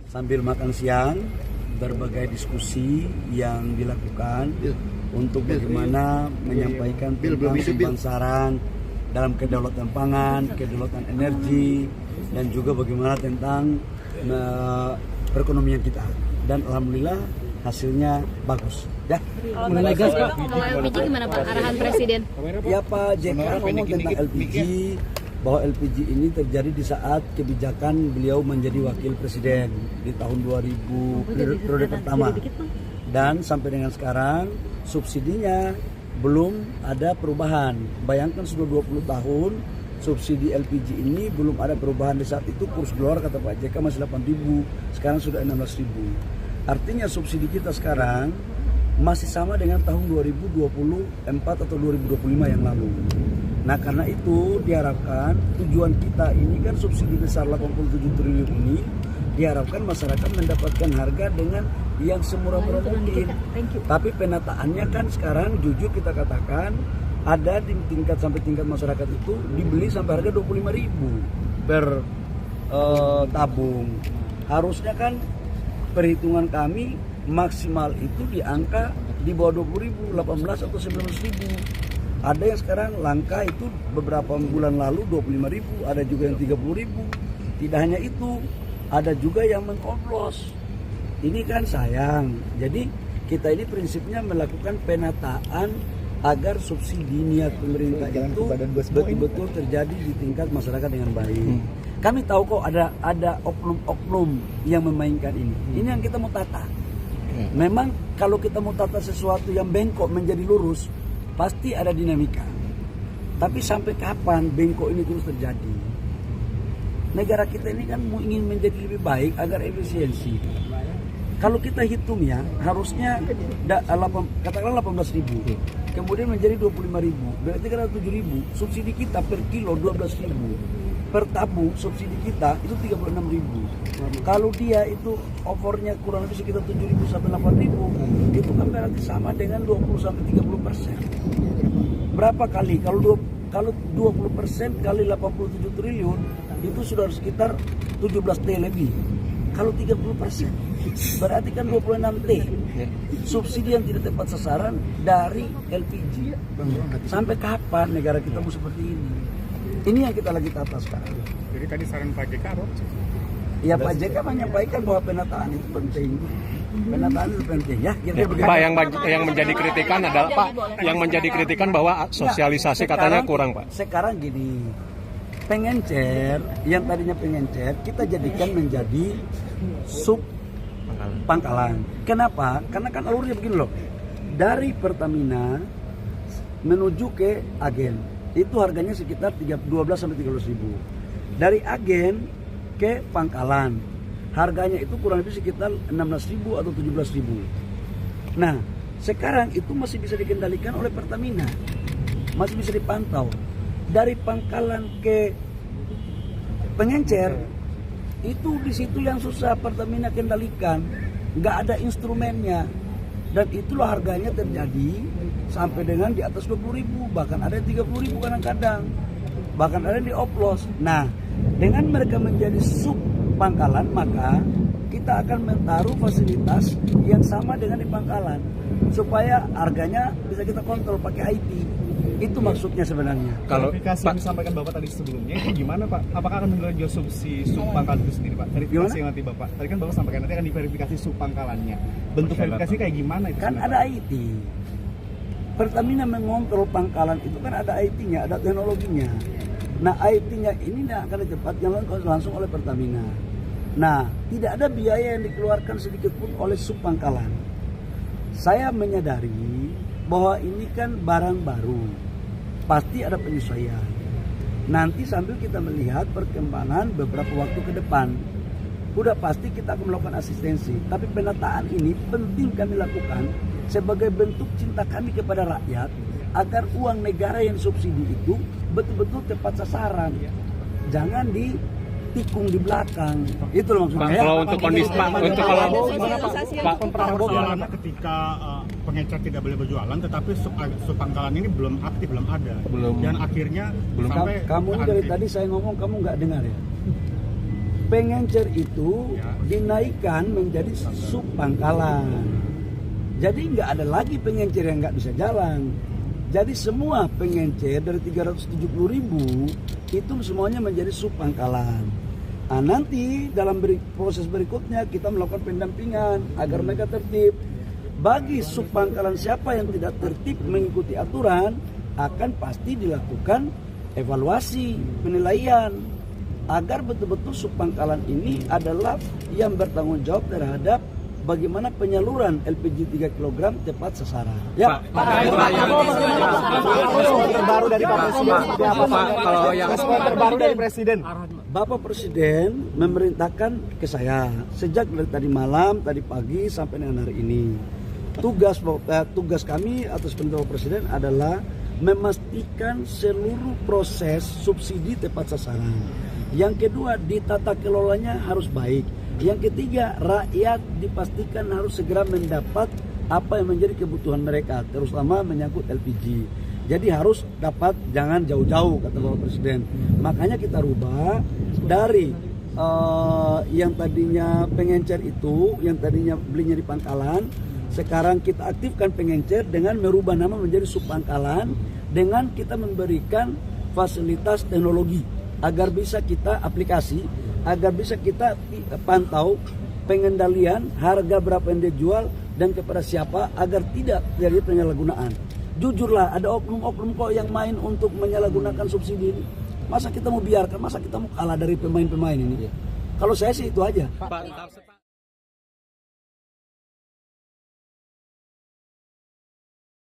sambil makan siang berbagai diskusi yang dilakukan untuk bagaimana menyampaikan tentang sumbang saran dalam kedaulatan pangan, kedaulatan energi, dan juga bagaimana tentang perekonomian kita. Dan alhamdulillah hasilnya bagus. Ya. Mengenai gas Pak, ngomong LPG gimana Pak arahan Presiden? Ya Pak JK ngomong tentang LPG, bahwa LPG ini terjadi di saat kebijakan beliau menjadi wakil presiden di tahun 2000 periode pertama. Dan sampai dengan sekarang subsidinya belum ada perubahan. Bayangkan sudah 20 tahun subsidi LPG ini belum ada perubahan. Di saat itu kurs dolar kata Pak JK masih 8.000, sekarang sudah 16.000. Artinya subsidi kita sekarang masih sama dengan tahun 2024 atau 2025 yang lalu. Nah karena itu diharapkan tujuan kita ini kan subsidi besar 87 triliun ini, diharapkan masyarakat mendapatkan harga dengan yang semurah-murah mungkin. Tapi penataannya kan sekarang jujur kita katakan ada di tingkat sampai tingkat masyarakat itu dibeli sampai harga 25.000 per tabung. Harusnya kan perhitungan kami maksimal itu di angka di bawah 20.000, 18 atau 19.000. Ada yang sekarang langka itu beberapa bulan lalu 25.000, ada juga yang 30.000. Tidak hanya itu, ada juga yang mengoplos. Ini kan sayang. Jadi kita ini prinsipnya melakukan penataan agar subsidi niat pemerintah itu betul-betul terjadi di tingkat masyarakat dengan baik. Kami tahu kok ada oknum-oknum yang memainkan ini. Ini yang kita mau tata. Memang kalau kita mau tata sesuatu yang bengkok menjadi lurus, pasti ada dinamika. Tapi sampai kapan bengkok ini terus terjadi? Negara kita ini kan ingin menjadi lebih baik agar efisiensi. Kalau kita hitung ya, harusnya katakanlah 18.000, kemudian menjadi 25.000, berarti kan ada 7.000. Subsidi kita per kilo 12.000, per tabung subsidi kita itu 36.000. Kalau dia itu offernya kurang lebih sekitar 7.000 sampai 8.000, itu kan berarti sama dengan 20 sampai 30%. Berapa kali? Kalau 20% kali 87 triliun itu sudah sekitar 17 T lebih. Kalau 30% berarti kan 26 T subsidi yang tidak tepat sasaran dari LPG. Sampai kapan negara kita mau seperti ini? Ini yang kita lagi tata sekarang. Jadi tadi saran Pak JK apa? Ya Pak JK menyampaikan bahwa penataan itu penting. Penataan itu penting ya. Pak yang menjadi kritikan adalah Pak yang menjadi kritikan bahwa sosialisasi katanya kurang Pak. Sekarang gini, pengencer yang tadinya pengencer kita jadikan menjadi sub pangkalan. Kenapa? Karena kan alurnya begini loh. Dari Pertamina menuju ke agen itu harganya sekitar 12 sampai 13.000. Dari agen ke pangkalan harganya itu kurang lebih sekitar 16.000 atau 17.000. Nah sekarang itu masih bisa dikendalikan oleh Pertamina, masih bisa dipantau. Dari pangkalan ke pengencer itu di situ yang susah Pertamina kendalikan, nggak ada instrumennya, dan itulah harganya terjadi sampai dengan di atas 20.000, bahkan ada 30.000 kadang-kadang, bahkan ada yang dioplos. Nah dengan mereka menjadi sub pangkalan maka kita akan menaruh fasilitas yang sama dengan di pangkalan supaya harganya bisa kita kontrol pakai IT. Itu maksudnya sebenarnya. Kalau verifikasi yang disampaikan Bapak tadi sebelumnya itu gimana Pak? Apakah akan menerima subsidi subpangkalan itu sendiri Pak? Verifikasi yang nanti Bapak, tadi kan Bapak sampaikan nanti akan diverifikasi subpangkalannya. Bentuk verifikasi kayak gimana itu? Kan ada IT. Pertamina mengontrol pangkalan itu kan ada IT-nya, ada teknologinya. Nah IT-nya ini akan ditempatkan langsung oleh Pertamina. Nah tidak ada biaya yang dikeluarkan sedikit pun oleh subpangkalan. Saya menyadari bahwa ini kan barang baru, pasti ada penyesuaian. Nanti sambil kita melihat perkembangan beberapa waktu ke depan, udah pasti kita akan melakukan asistensi. Tapi penataan ini penting kami lakukan sebagai bentuk cinta kami kepada rakyat, agar uang negara yang subsidi itu betul-betul tepat sasaran, jangan ditikung di belakang. Itu loh maksudnya. Kalau untuk kondisi Pak, untuk kalau ketika pengecer tidak boleh berjualan, tetapi subpangkalan ini belum aktif, belum ada. Dan akhirnya sampai kamu dari tadi saya ngomong kamu nggak dengar ya? pengencer itu dinaikkan menjadi sub pangkalan. Jadi nggak ada lagi pengencer yang nggak bisa jalan. Jadi semua pengencer dari 370.000 itu semuanya menjadi sub pangkalan. Nah, nanti dalam proses berikutnya kita melakukan pendampingan agar mereka tertib. Bagi sub pangkalan siapa yang tidak tertib mengikuti aturan, akan pasti dilakukan evaluasi, penilaian agar betul-betul sub pangkalan ini adalah yang bertanggung jawab terhadap bagaimana penyaluran LPG 3 kg tepat sasaran. Ya. Terbaru dari Pak Presiden seperti apa Pak? Kalau yang Respon terbaru dari Presiden. Bapak Presiden memerintahkan ke saya sejak dari tadi malam, tadi pagi sampai dengan hari ini. Tugas kami atas perintah Bapak Presiden adalah memastikan seluruh proses subsidi tepat sasaran. Yang kedua, ditata kelolanya harus baik. Yang ketiga, rakyat dipastikan harus segera mendapat apa yang menjadi kebutuhan mereka, terutama menyangkut LPG. Jadi harus dapat, jangan jauh-jauh, kata Bapak Presiden. Makanya kita rubah dari yang tadinya pengencer itu, yang tadinya belinya di pangkalan, sekarang kita aktifkan pengencer dengan merubah nama menjadi sub pangkalan, dengan kita memberikan fasilitas teknologi agar bisa kita aplikasi, agar bisa kita pantau pengendalian harga berapa yang dia jual dan kepada siapa agar tidak terjadi penyalahgunaan. Jujurlah, ada oknum-oknum kok yang main untuk menyalahgunakan subsidi ini. Masa kita mau biarkan, masa kita mau kalah dari pemain-pemain ini? Kalau saya sih itu aja. Pak,